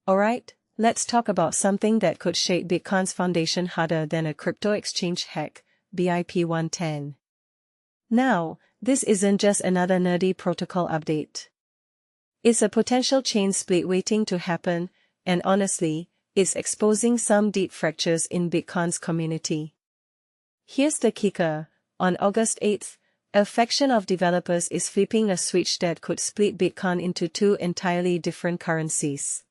Alright, let's talk about something that could shake Bitcoin's foundation harder than a crypto exchange hack, BIP110. Now, this isn't just another nerdy protocol update. It's a potential chain split waiting to happen, and honestly, it's exposing some deep fractures in Bitcoin's community. Here's the kicker: on August 8th, a faction of developers is flipping a switch that could split Bitcoin into two entirely different currencies.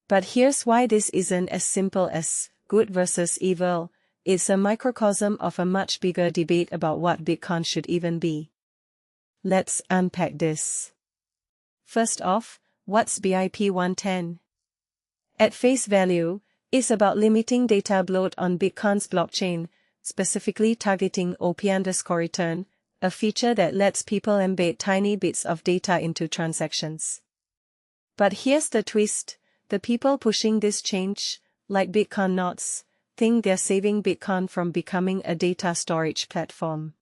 But here's why this isn't as simple as good versus evil. It's a microcosm of a much bigger debate about what Bitcoin should even be. Let's unpack this. First off, what's BIP110? At face value, it's about limiting data bloat on Bitcoin's blockchain, specifically targeting OP_return, a feature that lets people embed tiny bits of data into transactions. But here's the twist: the people pushing this change, like Bitcoin Knots, think they're saving Bitcoin from becoming a data storage platform.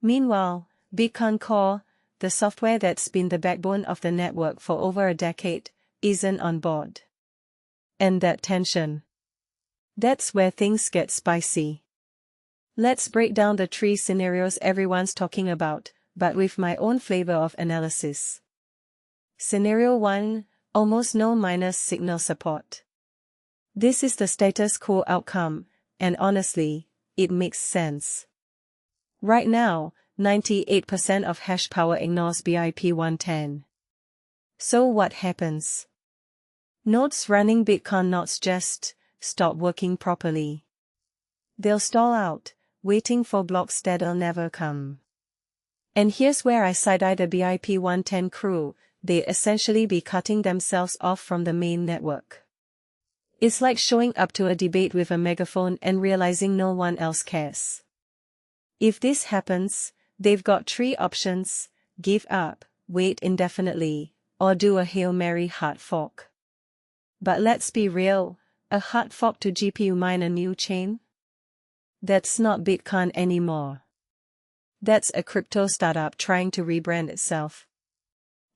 Meanwhile, Bitcoin Core, the software that's been the backbone of the network for over a decade, isn't on board. And that tension, that's where things get spicy. Let's break down the three scenarios everyone's talking about, but with my own flavor of analysis. Scenario 1, almost no miners signal support. This is the status quo outcome, and honestly, it makes sense. Right now, 98% of hash power ignores BIP110. So what happens? Nodes running Bitcoin Knots just stop working properly. They'll stall out, waiting for blocks that'll never come. And here's where I side-eye the BIP110 crew: they'd essentially be cutting themselves off from the main network. It's like showing up to a debate with a megaphone and realizing no one else cares. If this happens, they've got three options: give up, wait indefinitely, or do a Hail Mary hard fork. But let's be real, a hard fork to GPU mine a new chain? That's not Bitcoin anymore. That's a crypto startup trying to rebrand itself.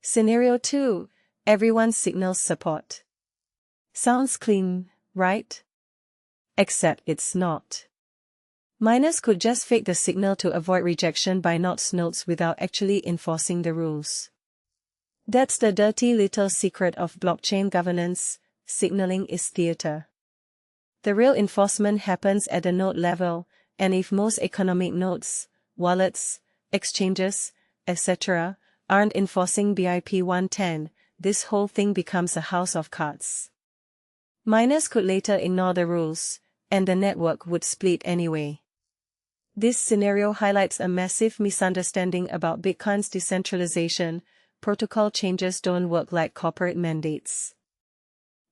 Scenario 2, everyone signals support. Sounds clean, right? Except it's not. Miners could just fake the signal to avoid rejection by Knots nodes without actually enforcing the rules. That's the dirty little secret of blockchain governance: signaling is theater. The real enforcement happens at the node level, and if most economic nodes, wallets, exchanges, etc., aren't enforcing BIP110, this whole thing becomes a house of cards. Miners could later ignore the rules, and the network would split anyway. This scenario highlights a massive misunderstanding about Bitcoin's decentralization. Protocol changes don't work like corporate mandates.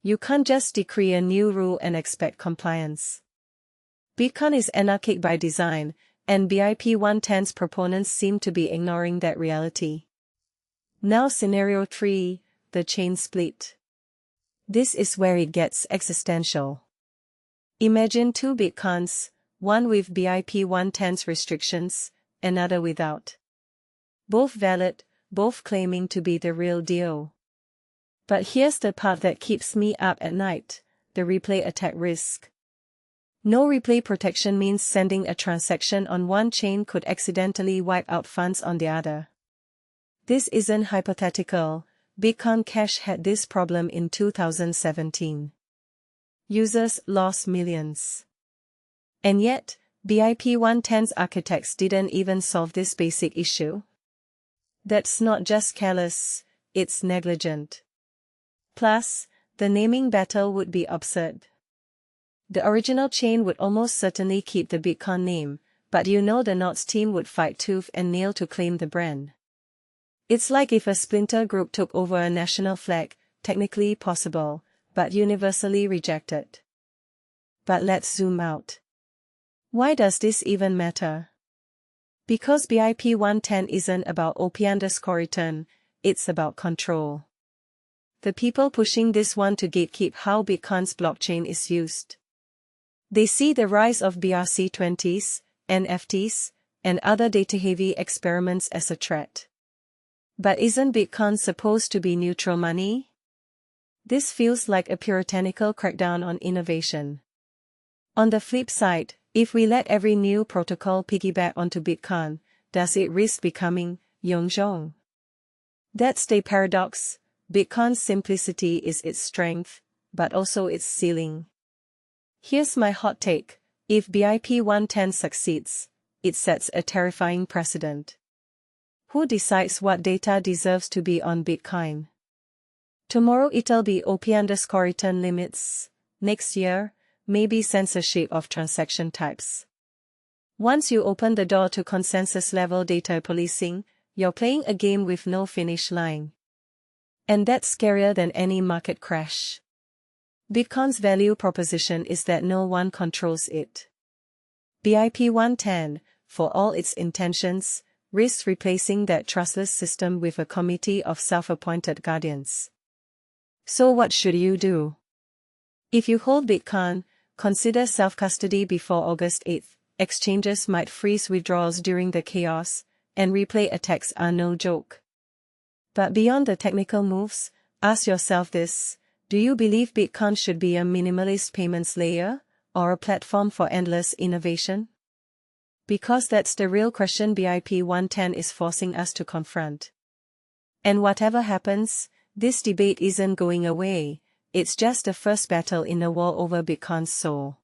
You can't just decree a new rule and expect compliance. Bitcoin is anarchic by design, and BIP110's proponents seem to be ignoring that reality. Now scenario 3, the chain split. This is where it gets existential. Imagine two Bitcoins, one with BIP110's restrictions, another without. Both valid, both claiming to be the real deal. But here's the part that keeps me up at night: the replay attack risk. No replay protection means sending a transaction on one chain could accidentally wipe out funds on the other. This isn't hypothetical. Bitcoin Cash had this problem in 2017. Users lost millions. And yet, BIP110's architects didn't even solve this basic issue. That's not just careless, it's negligent. Plus, the naming battle would be absurd. The original chain would almost certainly keep the Bitcoin name, but the Knots team would fight tooth and nail to claim the brand. It's like if a splinter group took over a national flag, technically possible, but universally rejected. But let's zoom out. Why does this even matter? Because BIP110 isn't about OP_return, it's about control. The people pushing this want to gatekeep how Bitcoin's blockchain is used. They see the rise of BRC20s, NFTs, and other data-heavy experiments as a threat. But isn't Bitcoin supposed to be neutral money? This feels like a puritanical crackdown on innovation. On the flip side, if we let every new protocol piggyback onto Bitcoin, does it risk becoming Yongzhong? That's the paradox. Bitcoin's simplicity is its strength, but also its ceiling. Here's my hot take. If BIP110 succeeds, it sets a terrifying precedent. Who decides what data deserves to be on Bitcoin? Tomorrow it'll be OP_return limits. Next year, maybe censorship of transaction types. Once you open the door to consensus-level data policing, you're playing a game with no finish line. And that's scarier than any market crash. Bitcoin's value proposition is that no one controls it. BIP110, for all its intentions, risks replacing that trustless system with a committee of self-appointed guardians. So what should you do? If you hold Bitcoin, consider self-custody before August 8. Exchanges might freeze withdrawals during the chaos, and replay attacks are no joke. But beyond the technical moves, ask yourself this: do you believe Bitcoin should be a minimalist payments layer, or a platform for endless innovation? Because that's the real question BIP110 is forcing us to confront. And whatever happens, this debate isn't going away. It's just the first battle in the war over Bitcoin's soul.